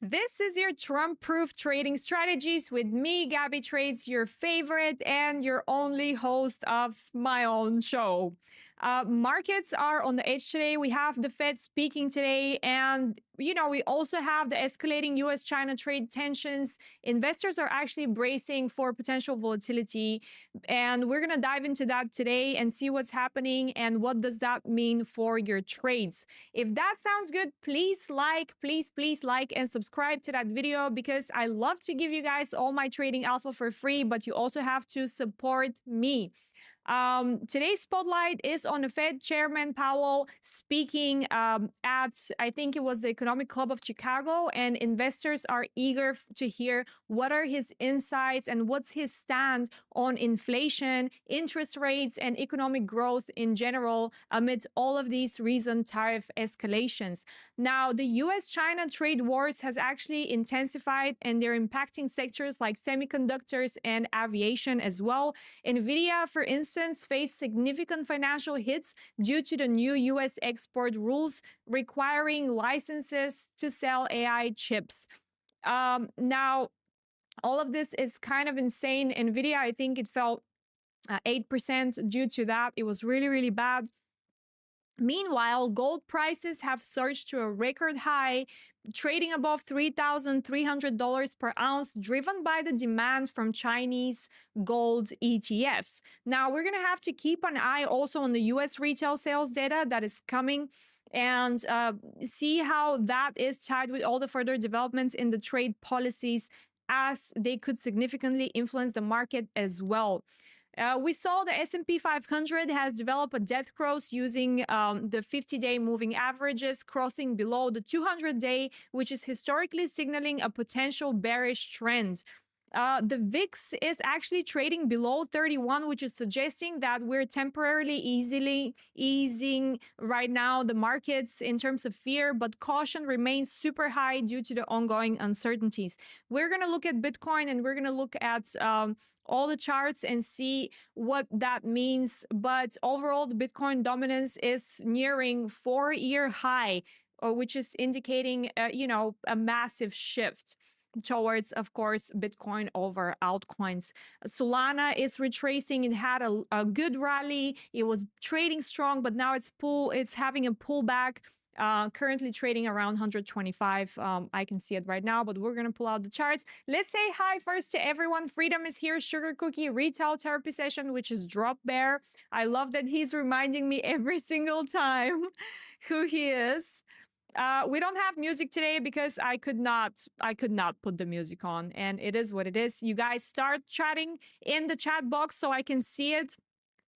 This is your Trump-proof trading strategies with me, Gabby Trades, your favorite and your only host of my own show. Markets are on the edge today. We have the Fed speaking today, and we also have the escalating US-China trade tensions. Investors are actually bracing for potential volatility, and we're gonna dive into that today and see what's happening and what does that mean for your trades. If that sounds good, please like and subscribe to that video, because I love to give you guys all my trading alpha for free, but you also have to support me. Today's spotlight is on the Fed Chairman Powell speaking at, I think it was the Economic Club of Chicago, and investors are eager to hear what are his insights and what's his stand on inflation, interest rates, and economic growth in general amid all of these recent tariff escalations. Now, the US-China trade wars has actually intensified, and they're impacting sectors like semiconductors and aviation as well. NVIDIA, for instance, faced significant financial hits due to the new US export rules requiring licenses to sell AI chips. Now, all of this is kind of insane. NVIDIA, I think it fell 8% due to that. It was really, really bad. Meanwhile, gold prices have surged to a record high, trading above $3,300 per ounce, driven by the demand from Chinese gold ETFs. Now, we're going to have to keep an eye also on the US retail sales data that is coming, and see how that is tied with all the further developments in the trade policies, as they could significantly influence the market as well. We saw the S&P 500 has developed a death cross using the 50-day moving averages crossing below the 200-day, which is historically signaling a potential bearish trend. The VIX is actually trading below 31, which is suggesting that we're temporarily easing right now the markets in terms of fear, but caution remains super high due to the ongoing uncertainties. We're going to look at Bitcoin, and we're going to look at all the charts and see what that means. But overall, the Bitcoin dominance is nearing 4-year high, which is indicating, a massive shift towards, of course, Bitcoin over altcoins. Solana is retracing. It had a good rally. It was trading strong, but now it's having a pullback. Currently trading around 125. I can see it right now, but we're going to pull out the charts. Let's say hi first to everyone. Freedom is here. Sugar Cookie, retail therapy session, which is Drop Bear. I love that he's reminding me every single time who he is. We don't have music today because I could not put the music on, and it is what it is. You guys start chatting in the chat box so I can see it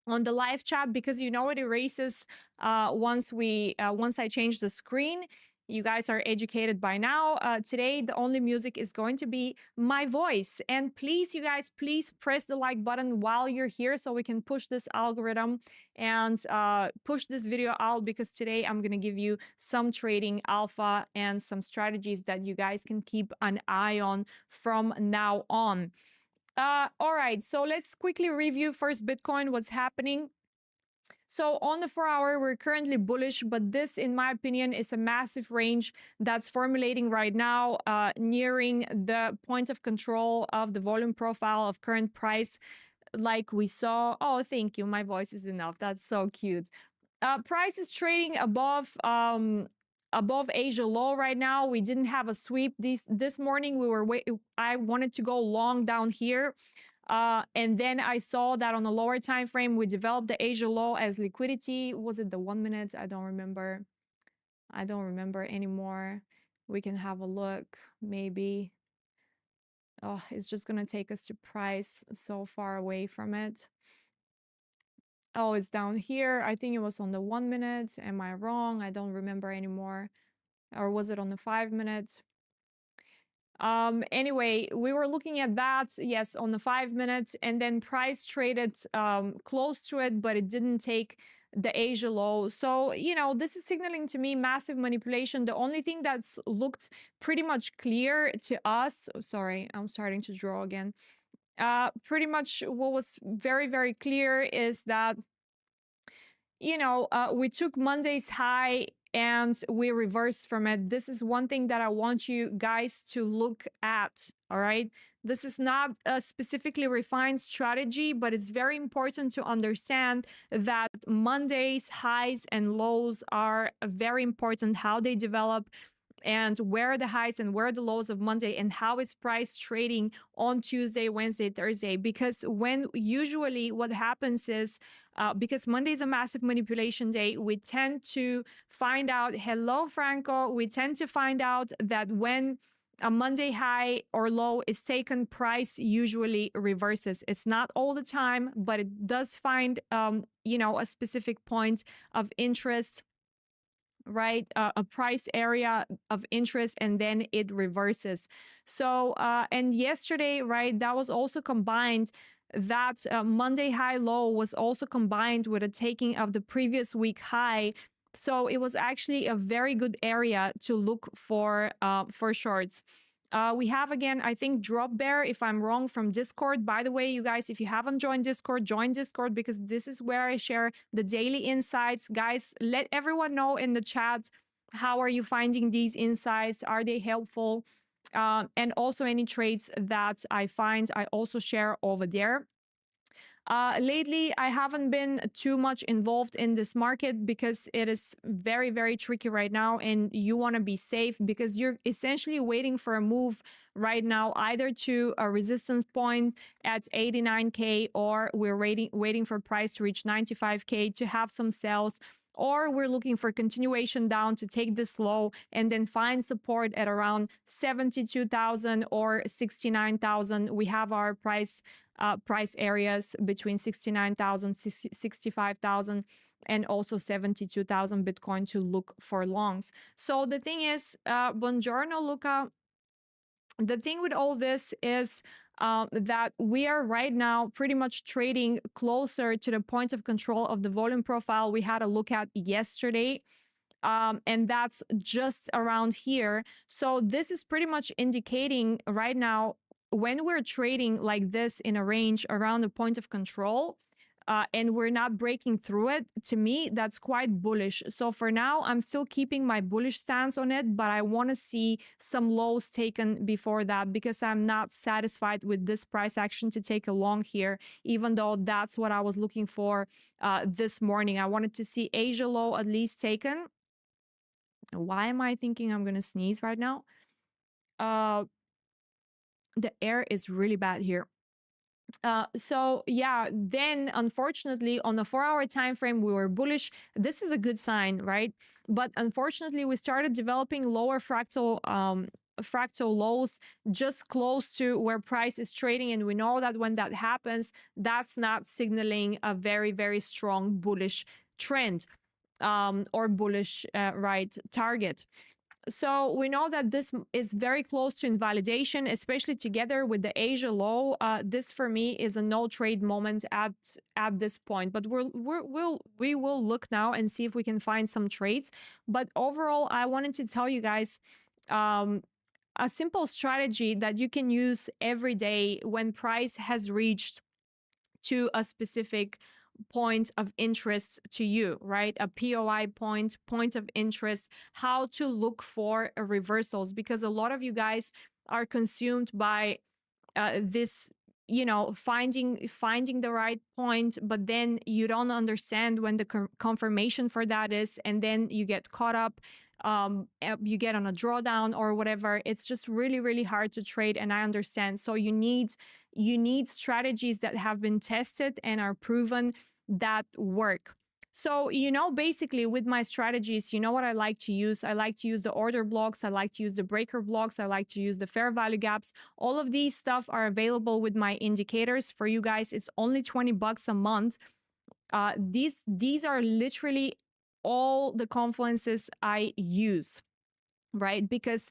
on the live chat, because it erases once I change the screen. You guys are educated by now. Today, the only music is going to be my voice. And please, you guys, please press the like button while you're here so we can push this algorithm and push this video out, because today I'm going to give you some trading alpha and some strategies that you guys can keep an eye on from now on. All right, so let's quickly review first Bitcoin, what's happening. So on the 4-hour, we're currently bullish, but this, in my opinion, is a massive range that's formulating right now, nearing the point of control of the volume profile of current price, like we saw. Oh, thank you. My voice is enough. That's so cute. Price is trading above Asia low right now. We didn't have a sweep this morning. I wanted to go long down here. And then I saw that on a lower time frame, we developed the Asia low as liquidity. Was it the 1 minute? I don't remember. I don't remember anymore. We can have a look, maybe. Oh, it's just going to take us to price so far away from it. Oh, it's down here. I think it was on the 1 minute. Am I wrong? I don't remember anymore. Or was it on the 5 minutes? Anyway, we were looking at that, yes, on the 5 minutes, and then price traded close to it, but it didn't take the Asia low. So, this is signaling to me massive manipulation. The only thing that's looked pretty much clear to us, sorry, I'm starting to draw again. Pretty much what was very, very clear is that we took Monday's high and we reverse from it. This is one thing that I want you guys to look at. All right. This is not a specifically refined strategy, but it's very important to understand that Monday's highs and lows are very important, how they develop and where are the highs and where are the lows of Monday, and how is price trading on Tuesday, Wednesday, Thursday. Because when usually what happens is, because Monday is a massive manipulation day, we tend to find out, hello, Franco, we tend to find out that when a Monday high or low is taken, price usually reverses. It's not all the time, but it does find, a specific point of interest, right? A price area of interest, and then it reverses. So, and yesterday, right, that was also combined. That Monday high low was also combined with a taking of the previous week high. So it was actually a very good area to look for shorts. We have again, I think, Drop Bear, if I'm wrong, from Discord. By the way, you guys, if you haven't joined Discord, join Discord, because this is where I share the daily insights. Guys, let everyone know in the chat, how are you finding these insights? Are they helpful? And also any trades that I find, I also share over there. Lately, I haven't been too much involved in this market because it is very, very tricky right now, and you want to be safe because you're essentially waiting for a move right now, either to a resistance point at 89K, or we're waiting for price to reach 95K to have some sales, or we're looking for continuation down to take this low and then find support at around 72,000 or 69,000. We have our price areas between 69,000, 65,000, and also 72,000 Bitcoin to look for longs. So the thing is, buongiorno, Luca. The thing with all this is that we are right now pretty much trading closer to the point of control of the volume profile we had a look at yesterday. And that's just around here. So this is pretty much indicating right now, when we're trading like this in a range around the point of control, and we're not breaking through it, to me, that's quite bullish. So for now, I'm still keeping my bullish stance on it, but I want to see some lows taken before that, because I'm not satisfied with this price action to take a long here, even though that's what I was looking for this morning. I wanted to see Asia low at least taken. Why am I thinking I'm going to sneeze right now? The air is really bad here. So yeah, then unfortunately on the 4-hour time frame we were bullish. This is a good sign, right? But unfortunately we started developing lower fractal lows just close to where price is trading, and we know that when that happens, that's not signaling a very, very strong bullish trend, or bullish right target. So we know that this is very close to invalidation, especially together with the Asia low. This for me is a no trade moment at this point. But we will look now and see if we can find some trades. But overall, I wanted to tell you guys a simple strategy that you can use every day when price has reached to a specific point of interest to you, right? A POI point of interest, how to look for reversals, because a lot of you guys are consumed by this, finding the right point, but then you don't understand when the confirmation for that is, and then you get caught up, you get on a drawdown or whatever. It's just really, really hard to trade, and I understand. So you need strategies that have been tested and are proven that work. So, basically with my strategies, what I like to use? I like to use the order blocks. I like to use the breaker blocks. I like to use the fair value gaps. All of these stuff are available with my indicators for you guys. It's only $20 a month. These are literally all the confluences I use, right? Because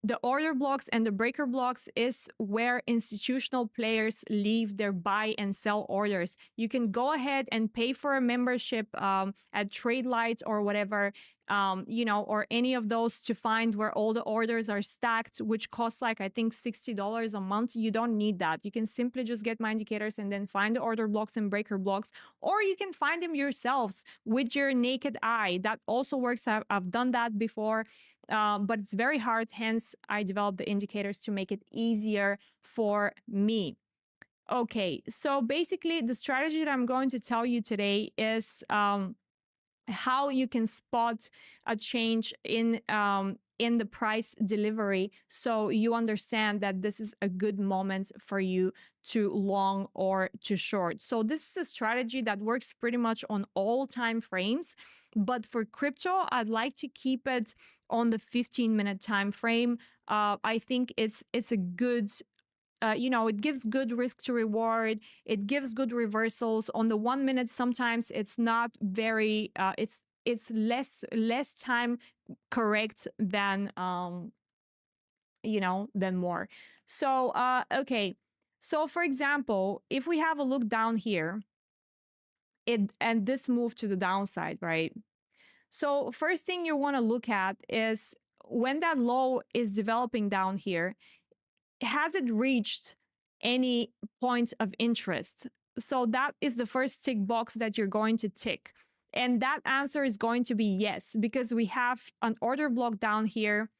the order blocks and the breaker blocks is where institutional players leave their buy and sell orders. You can go ahead and pay for a membership at TradeLight or whatever. or any of those to find where all the orders are stacked, which costs like, I think, $60 a month. You don't need that. You can simply just get my indicators and then find the order blocks and breaker blocks, or you can find them yourselves with your naked eye. That also works. I've done that before, but it's very hard. Hence, I developed the indicators to make it easier for me. Okay, so basically the strategy that I'm going to tell you today is how you can spot a change in the price delivery, so you understand that this is a good moment for you to long or to short. So this is a strategy that works pretty much on all time frames, but for crypto, I'd like to keep it on the 15-minute time frame. I think it's a good it gives good risk to reward. It gives good reversals. On the 1 minute, sometimes it's not very, it's less time correct than, than more. So, okay. So for example, if we have a look down here, and this move to the downside, right? So first thing you want to look at is when that low is developing down here, has it reached any point of interest? So that is the first tick box that you're going to tick. And that answer is going to be yes, because we have an order block down here.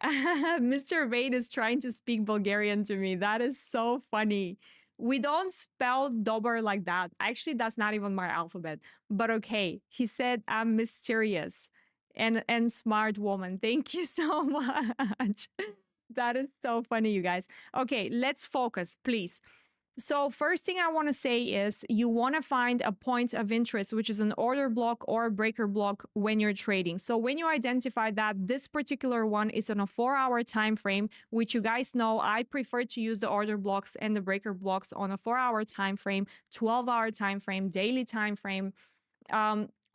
Mr. Wade is trying to speak Bulgarian to me. That is so funny. We don't spell dober like that. Actually, that's not even my alphabet. But okay, he said I'm mysterious and smart woman. Thank you so much. That is so funny, you guys. Okay, let's focus, please. So first thing I want to say is you want to find a point of interest, which is an order block or a breaker block when you're trading. So when you identify that, this particular one is on a 4-hour time frame, which you guys know I prefer to use the order blocks and the breaker blocks on a 4-hour time frame, 12-hour time frame, daily time frame.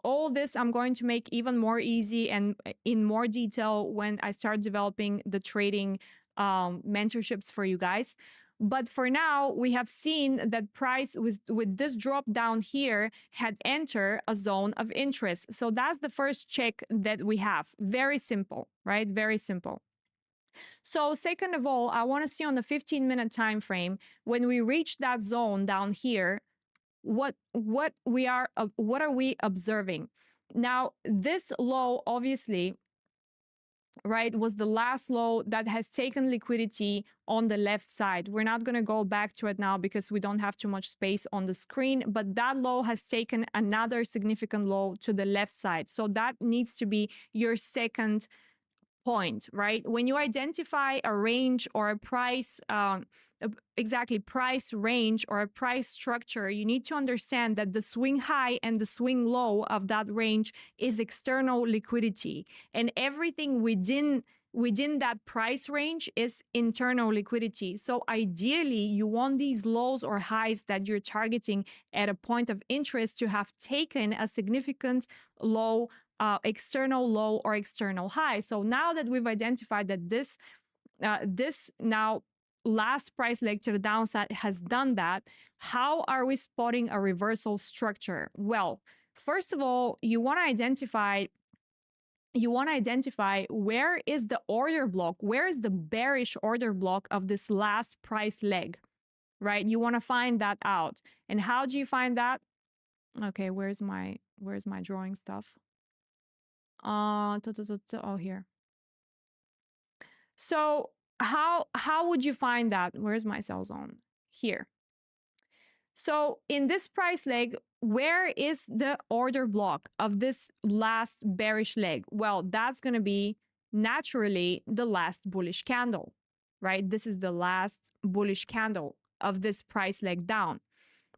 All this I'm going to make even more easy and in more detail when I start developing the trading mentorships for you guys. But for now, we have seen that price with this drop down here had entered a zone of interest. So that's the first check that we have. Very simple, right? Very simple. So second of all, I want to see on the 15-minute time frame, when we reach that zone down here, what are we observing? Now, this low, obviously, right, was the last low that has taken liquidity on the left side. We're not going to go back to it now because we don't have too much space on the screen, but that low has taken another significant low to the left side. So that needs to be your second point, right? When you identify a range or a price, exactly price range or a price structure, you need to understand that the swing high and the swing low of that range is external liquidity, and everything within that price range is internal liquidity. So ideally, you want these lows or highs that you're targeting at a point of interest to have taken a significant low, external low or external high. So now that we've identified that this now last price leg to the downside has done that, how are we spotting a reversal structure? Well, first of all, you want to identify where is the order block, where is the bearish order block of this last price leg, right? You want to find that out. And how do you find that? Okay, where's my drawing stuff? Oh, here. So how would you find that? Where's my sell zone? Here. So in this price leg, where is the order block of this last bearish leg? Well, that's going to be naturally the last bullish candle, right? This is the last bullish candle of this price leg down.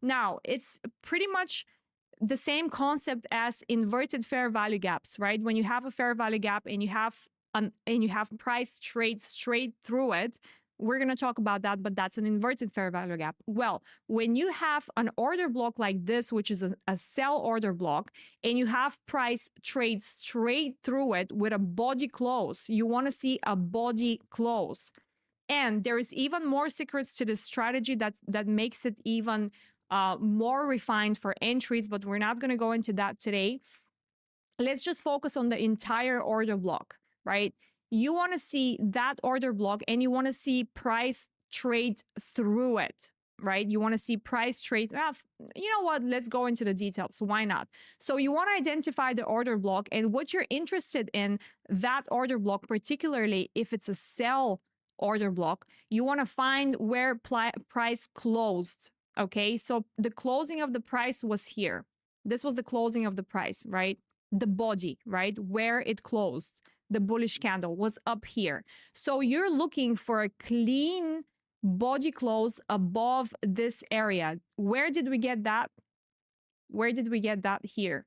Now, it's pretty much the same concept as inverted fair value gaps, right? When you have a fair value gap and you have price trade straight through it, we're going to talk about that, but that's an inverted fair value gap. Well, when you have an order block like this, which is a sell order block, and you have price trade straight through it with a body close, you want to see a body close. And there is even more secrets to this strategy that makes it even more refined for entries, but we're not going to go into that today. let's just focus on the entire order block, right? You want to see that order block and you want to see price trade through it, right? You want to see price trade. You know what? Let's go into the details. Why not? So you want to identify the order block and what you're interested in that order block, particularly if it's a sell order block, you want to find where price closed. Okay. So the closing of the price was here. This was the closing of the price, right? The body, right? Where it closed. The bullish candle was up here. So you're looking for a clean body close above this area. Where did we get that? Where did we get that? Here,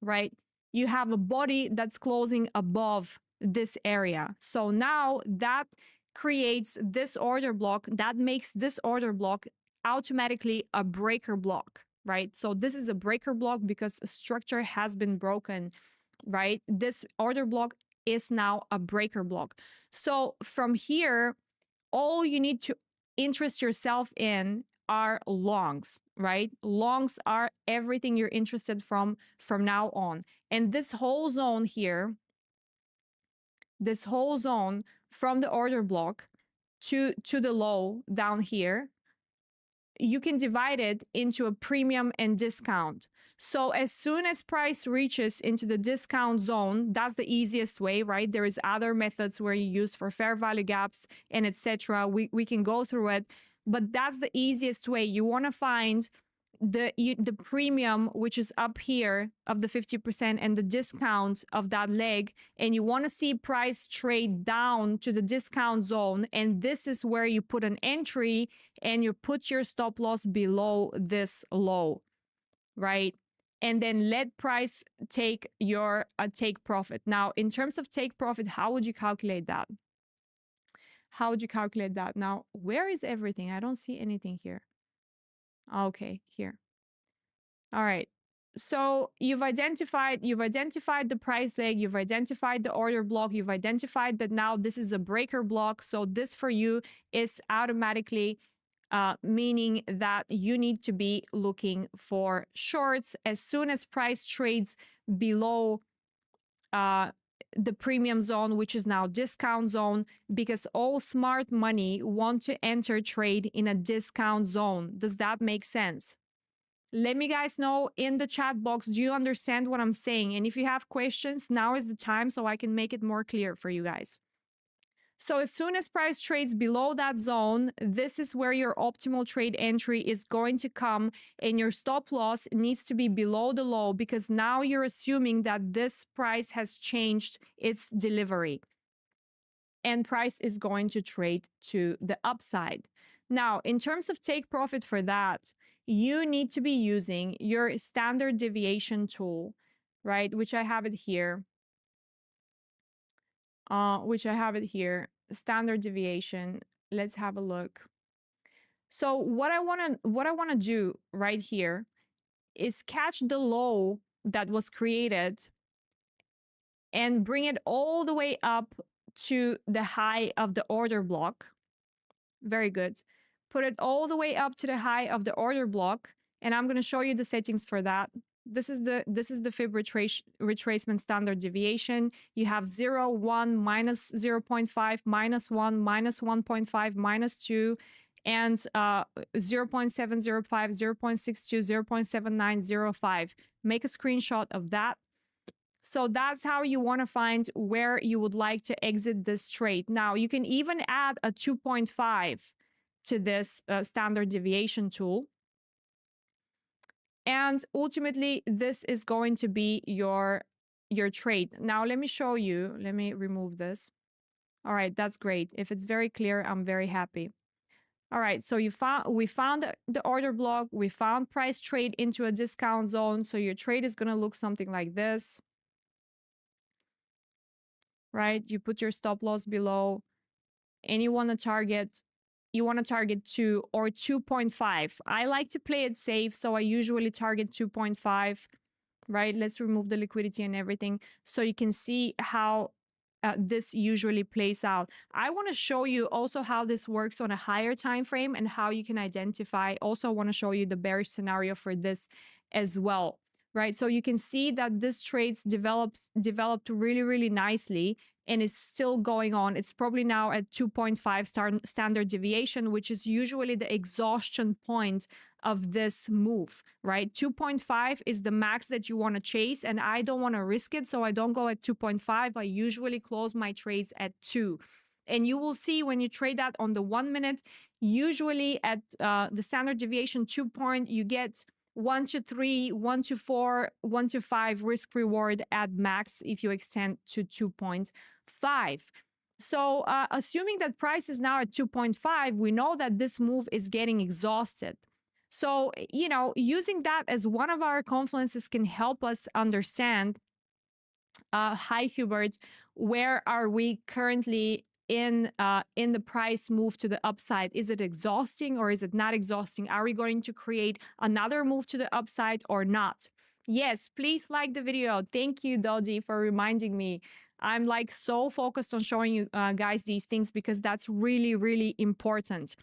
right? You have a body that's closing above this area. So now that creates this order block, that makes this order block automatically a breaker block, right? So this is a breaker block because structure has been broken, right? This order block is now a breaker block. So from here, all you need to interest yourself in are longs, right? Longs are everything you're interested from now on. And this whole zone here, this whole zone from the order block to the low down here, you can divide it into a premium and discount. So as soon as price reaches into the discount zone, that's the easiest way, right? There is other methods where you use for fair value gaps and etc. We can go through it, but that's the easiest way. You want to find the premium, which is up here of the 50% and the discount of that leg, and you want to see price trade down to the discount zone, and this is where you put an entry and you put your stop loss below this low, right? And then let price take your take profit. Now, in terms of take profit, how would you calculate that? How would you calculate that? Now, where is everything? I don't see anything here. Okay, here. All right. So you've identified the price leg, you've identified the order block, you've identified that now this is a breaker block. So this for you is automatically meaning that you need to be looking for shorts as soon as price trades below the premium zone, which is now discount zone, because all smart money want to enter trade in a discount zone. Does that make sense? Let me guys know in the chat box, do you understand what I'm saying? And if you have questions, now is the time so I can make it more clear for you guys. So as soon as price trades below that zone, this is where your optimal trade entry is going to come, and your stop loss needs to be below the low because now you're assuming that this price has changed its delivery and price is going to trade to the upside. Now, in terms of take profit for that, you need to be using your standard deviation tool, right? Which I have it here. Standard deviation. Let's have a look. So what I want to do right here is catch the low that was created and bring it all the way up to the high of the order block. Very good. Put it all the way up to the high of the order block, and I'm going to show you the settings for that. This is the fib retracement standard deviation. You have 0, 1, minus 0.5, minus 1, minus 1.5, minus 2, and 0.705, 0.62, 0.7905. Make a screenshot of that. So that's how you want to find where you would like to exit this trade. Now, you can even add a 2.5 to this standard deviation tool. And ultimately, this is going to be your trade. Now, let me show you. Let me remove this. All right, that's great. If it's very clear, I'm very happy. All right, so we found the order block. We found price trade into a discount zone. So your trade is going to look something like this. Right? You put your stop loss below and you want to target 2 or 2.5. I like to play it safe, so I usually target 2.5, right? Let's remove the liquidity and everything so you can see how this usually plays out. I want to show you also how this works on a higher time frame and how you can identify. Also, I want to show you the bearish scenario for this as well. right? So you can see that this trades developed really, really nicely and is still going on. It's probably now at 2.5 standard deviation, which is usually the exhaustion point of this move, right? 2.5 is the max that you want to chase, and I don't want to risk it, so I don't go at 2.5. I usually close my trades at 2. And you will see when you trade that on the 1 minute, usually at the standard deviation 2 point, you get 1 to 3, 1 to 4, 1 to 5 risk reward at max if you extend to 2.5. So assuming that price is now at 2.5, we know that this move is getting exhausted. So, using that as one of our confluences can help us understand, hi Hubert, where are we currently in the price move to the upside? Is it exhausting or is it not exhausting? Are we going to create another move to the upside or not? Yes, please like the video. Thank you, Doji, for reminding me. I'm like so focused on showing you guys these things because that's really, really important.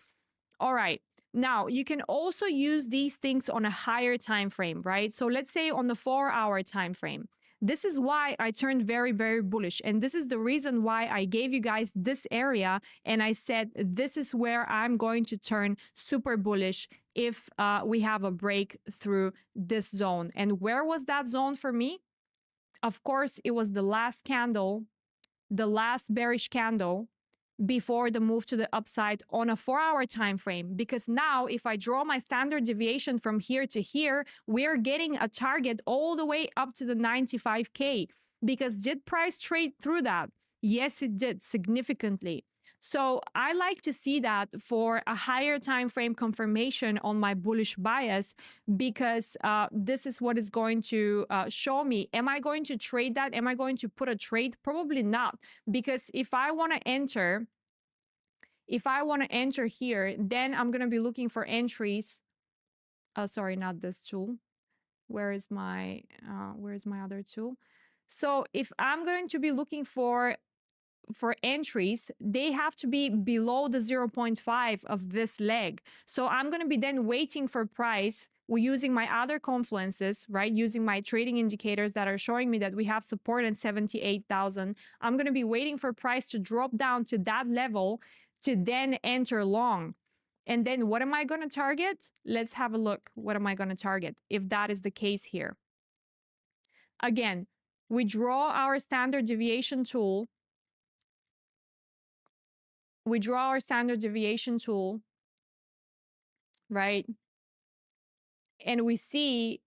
All right. Now, you can also use these things on a higher time frame, right? So let's say on the 4-hour time frame. This is why I turned very, very bullish. And this is the reason why I gave you guys this area. And I said, this is where I'm going to turn super bullish if we have a break through this zone. And where was that zone for me? Of course, it was the last candle, the last bearish candle before the move to the upside on a 4-hour time frame, because now if I draw my standard deviation from here to here, we're getting a target all the way up to the 95k. Because did price trade through that? Yes, it did, significantly. So I like to see that for a higher time frame confirmation on my bullish bias, because this is what is going to show me. Am I going to trade that? Am I going to put a trade? Probably not, because if I want to enter here, then I'm going to be looking for entries. Sorry, not this tool. Where is my other tool? So if I'm going to be looking for entries, they have to be below the 0.5 of this leg. So I'm going to be then waiting for price. We're using my other confluences, right? Using my trading indicators that are showing me that we have support at 78,000. I'm going to be waiting for price to drop down to that level to then enter long. And then what am I going to target? Let's have a look. What am I going to target if that is the case here? Again, we draw our standard deviation tool. Right? And we see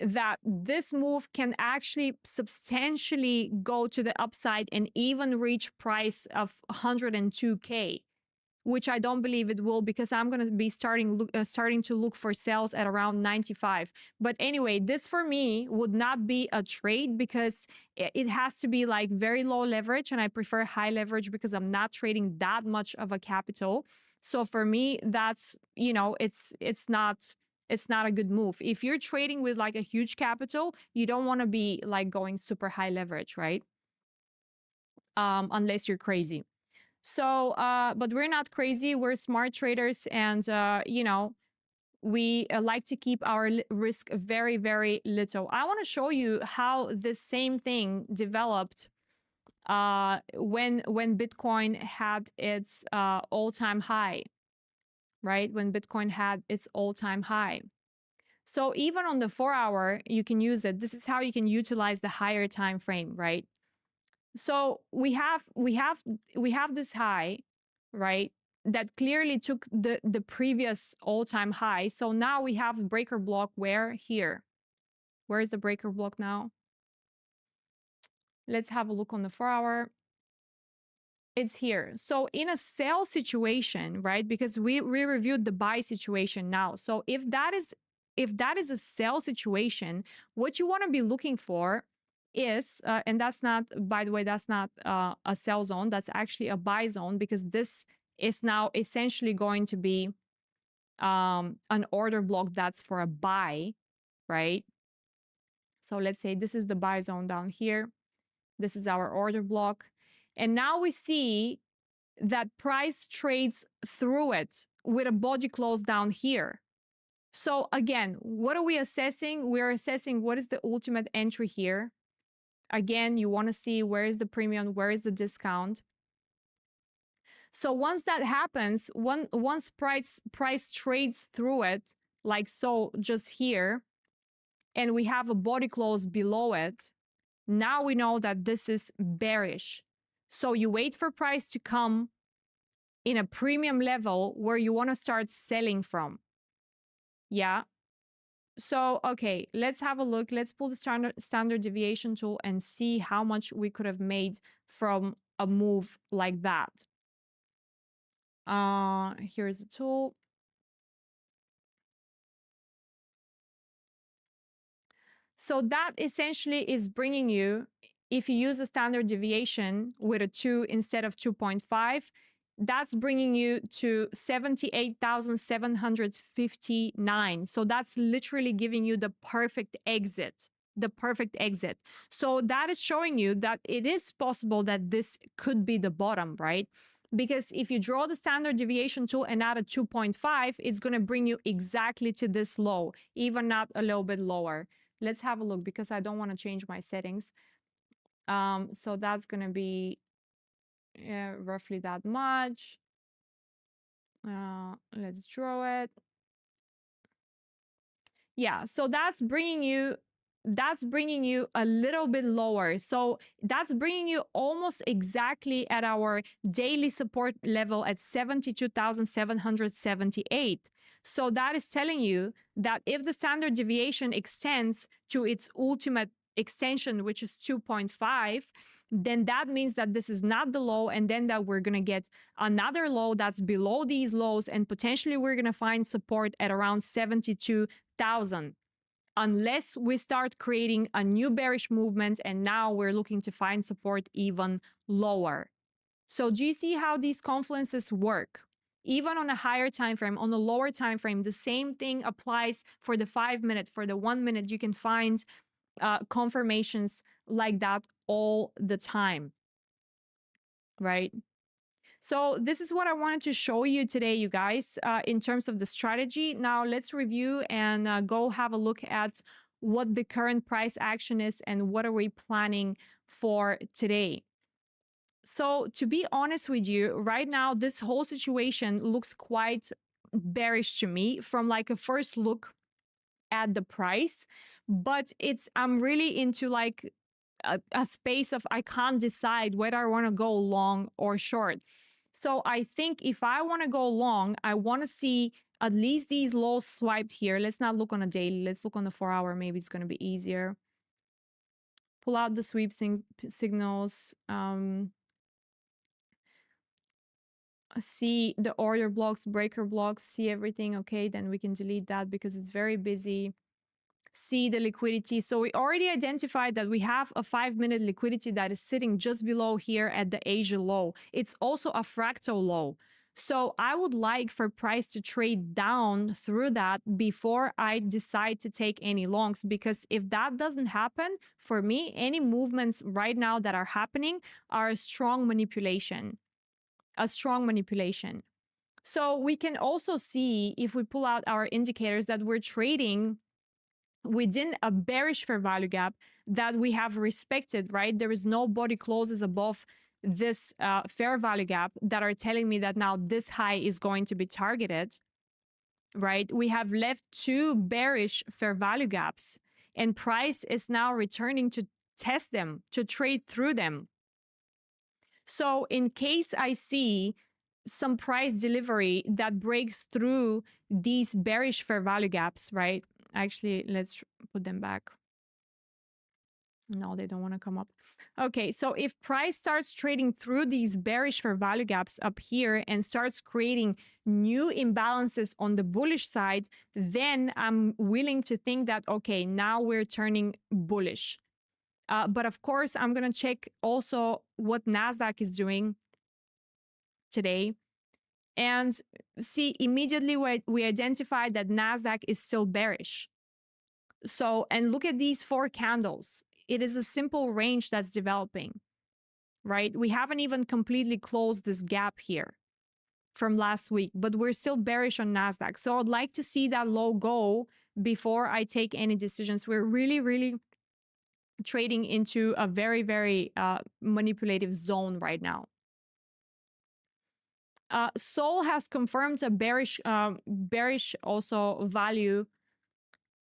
that this move can actually substantially go to the upside and even reach price of 102k, which I don't believe it will, because I'm going to be starting to look for sales at around 95. But anyway, this for me would not be a trade, because it has to be like very low leverage, and I prefer high leverage because I'm not trading that much of a capital. So for me, that's, it's not a good move. If you're trading with like a huge capital, you don't want to be like going super high leverage, right? Unless you're crazy. So, but we're not crazy. We're smart traders, and we like to keep our risk very, very little. I want to show you how this same thing developed when Bitcoin had its all-time high, right? When Bitcoin had its all-time high. So even on the 4-hour, you can use it. This is how you can utilize the higher time frame, right? So we have this high, right? That clearly took the previous all-time high. So now we have breaker block where? Here. Where is the breaker block now? Let's have a look on the 4-hour. It's here. So in a sell situation, right? Because we reviewed the buy situation now. So if that is a sell situation, what you want to be looking for is, and that's not, by the way, that's not a sell zone. That's actually a buy zone, because this is now essentially going to be an order block that's for a buy, right? So let's say this is the buy zone down here. This is our order block. And now we see that price trades through it with a body close down here. So again, what are we assessing? We're assessing what is the ultimate entry here. Again, you want to see where is the premium, where is the discount. So once that happens, once price trades through it, like so just here, and we have a body close below it, now we know that this is bearish. So you wait for price to come in a premium level where you want to start selling from. Yeah. So, okay, let's have a look. Let's pull the standard deviation tool and see how much we could have made from a move like that. Here's the tool. So that essentially is bringing you, if you use the standard deviation with a 2 instead of 2.5, that's bringing you to 78,759. So that's literally giving you the perfect exit. The perfect exit. So that is showing you that it is possible that this could be the bottom, right? Because if you draw the standard deviation tool and add a 2.5, it's going to bring you exactly to this low, even not a little bit lower. Let's have a look because I don't want to change my settings. So that's going to be roughly that much. Let's draw it. Yeah, so that's bringing you a little bit lower. So that's bringing you almost exactly at our daily support level at 72,778. So that is telling you that if the standard deviation extends to its ultimate extension, which is 2.5, then that means that this is not the low, and then that we're going to get another low that's below these lows, and potentially we're going to find support at around 72,000, unless we start creating a new bearish movement, and now we're looking to find support even lower. So do you see how these confluences work? Even on a higher time frame, on a lower time frame, the same thing applies for the 5 minute, for the 1 minute. You can find confirmations like that all the time, right? So this is what I wanted to show you today, you guys, in terms of the strategy. Now let's review and go have a look at what the current price action is and what are we planning for today. So to be honest with you, right now, this whole situation looks quite bearish to me from like a first look at the price, but I'm really into like a space of I can't decide whether I want to go long or short. So I think if I want to go long, I want to see at least these lows swiped here. Let's not look on a daily. Let's look on the 4-hour. Maybe it's going to be easier. Pull out the sweep signals. See the order blocks, breaker blocks, see everything. Okay, then we can delete that because it's very busy. See the liquidity. So we already identified that we have a 5-minute liquidity that is sitting just below here at the Asia low. It's also a fractal low. So I would like for price to trade down through that before I decide to take any longs, because if that doesn't happen, for me, any movements right now that are happening are a strong manipulation. A strong manipulation. So we can also see, if we pull out our indicators, that we're trading within a bearish fair value gap that we have respected, right? There is no body closes above this fair value gap that are telling me that now this high is going to be targeted, right? We have left 2 bearish fair value gaps, and price is now returning to test them, to trade through them. So in case I see some price delivery that breaks through these bearish fair value gaps, right? Actually, let's put them back. No, they don't want to come up. Okay, so if price starts trading through these bearish fair value gaps up here and starts creating new imbalances on the bullish side, then I'm willing to think that, okay, now we're turning bullish. But of course, I'm going to check also what NASDAQ is doing today. And see, immediately we identified that NASDAQ is still bearish. So, and look at these 4 candles. It is a simple range that's developing, right? We haven't even completely closed this gap here. from last week, but we're still bearish on NASDAQ. So I'd like to see that low go before I take any decisions. We're really, really trading into a very, very manipulative zone right now. Sol has confirmed a bearish also value.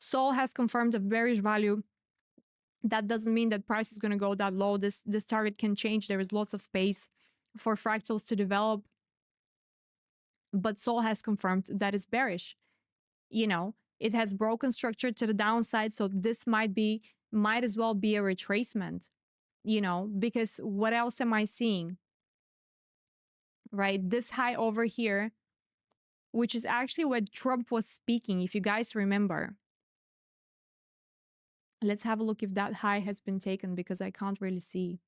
Sol has confirmed a bearish value. That doesn't mean that price is going to go that low. This target can change. There is lots of space for fractals to develop, but Sol has confirmed that it's bearish. You know, it has broken structure to the downside, so this might as well be a retracement. You know, because what else am I seeing? Right, this high over here, which is actually when Trump was speaking, if you guys remember. Let's have a look if that high has been taken, because I can't really see.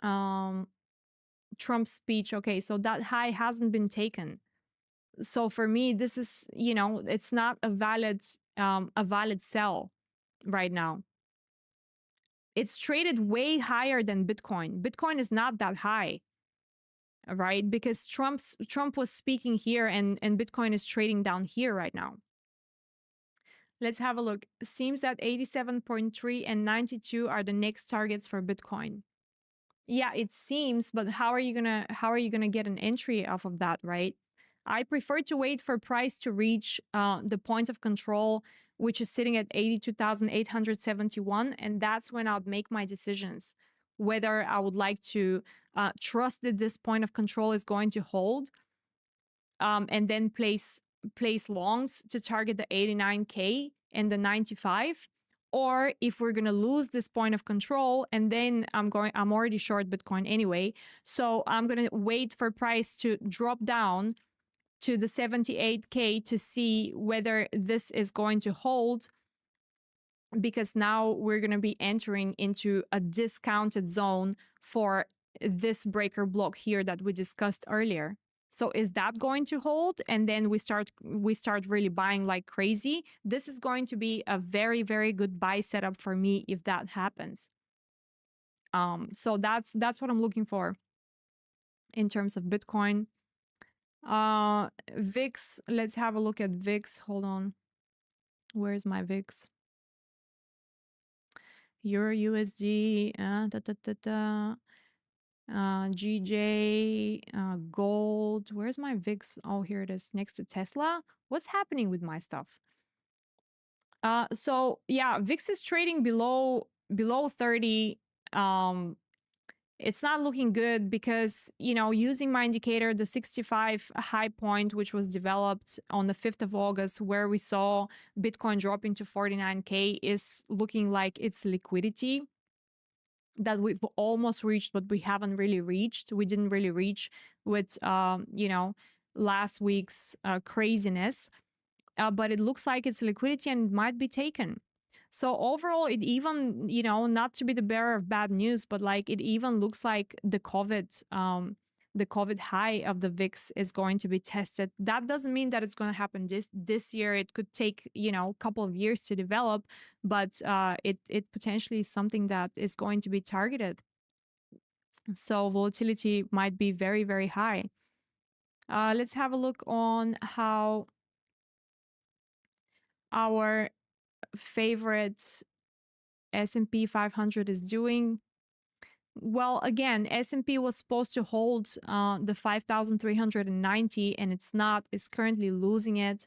Trump's speech. Okay, so that high hasn't been taken. So for me, this is, you know, it's not a valid sell right now. It's traded way higher than Bitcoin. Bitcoin is not that high, right? Because Trump was speaking here, and Bitcoin is trading down here right now. Let's have a look. Seems that 87.3 and 92 are the next targets for Bitcoin. Yeah, it seems, but how are you gonna get an entry off of that, right? I prefer to wait for price to reach the point of control, which is sitting at 82,871, and that's when I'll make my decisions whether I would like to trust that this point of control is going to hold, and then place longs to target the 89K and the 95, or if we're going to lose this point of control, and then I'm already short Bitcoin anyway, so I'm going to wait for price to drop down to the 78K to see whether this is going to hold, because now we're going to be entering into a discounted zone for this breaker block here that we discussed earlier. So is that going to hold? And then we start really buying like crazy. This is going to be a very, very good buy setup for me if that happens. So that's what I'm looking for in terms of Bitcoin. VIX, let's have a look at VIX. Hold on. Where's my VIX? Euro USD, GJ, gold. Where's my VIX? Oh, here it is, next to Tesla. What's happening with my stuff? So yeah, VIX is trading below 30. It's not looking good because, you know, using my indicator, the 65 high point, which was developed on the 5th of August, where we saw Bitcoin dropping to 49K, is looking like it's liquidity that we've almost reached, but we haven't really reached. We didn't really reach with, you know, last week's craziness. But it looks like it's liquidity and it might be taken. So overall, it even, you know, not to be the bearer of bad news, but like it even looks like the COVID high of the VIX is going to be tested. That doesn't mean that it's going to happen this year. It could take, you know, a couple of years to develop, but it potentially is something that is going to be targeted. So volatility might be very, very high. Let's have a look on how our favorite S&P 500 is doing. Well, again, S&P was supposed to hold the 5,390, and it's not. It's currently losing it.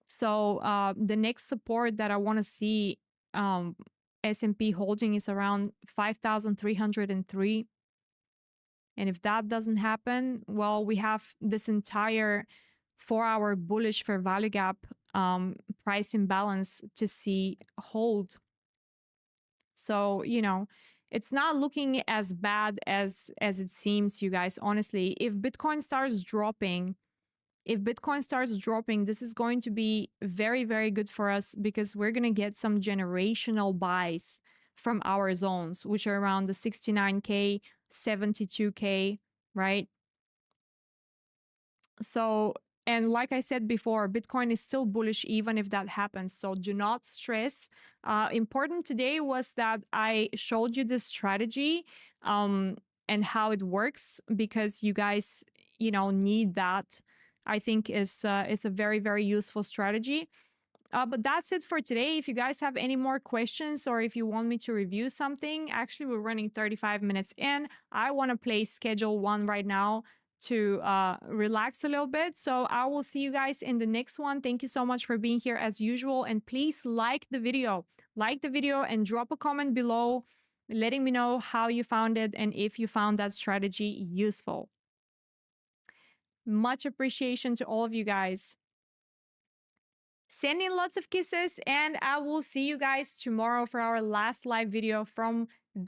So the next support that I want to see S&P holding is around 5,303. And if that doesn't happen, well, we have this entire 4-hour bullish fair value gap price imbalance to see hold. So, you know, it's not looking as bad as it seems, you guys. Honestly, if Bitcoin starts dropping, this is going to be very, very good for us, because we're going to get some generational buys from our zones, which are around the 69K, 72K, right? So, and like I said before, Bitcoin is still bullish even if that happens. So do not stress. Important today was that I showed you this strategy and how it works, because you guys, need that, I think is a very, very useful strategy. But that's it for today. If you guys have any more questions or if you want me to review something, actually, we're running 35 minutes in. I want to play schedule one right now to relax a little bit. So I will see you guys in the next one. Thank you so much for being here as usual. And please like the video. Like the video and drop a comment below letting me know how you found it and if you found that strategy useful. Much appreciation to all of you guys. Sending lots of kisses, and I will see you guys tomorrow for our last live video from this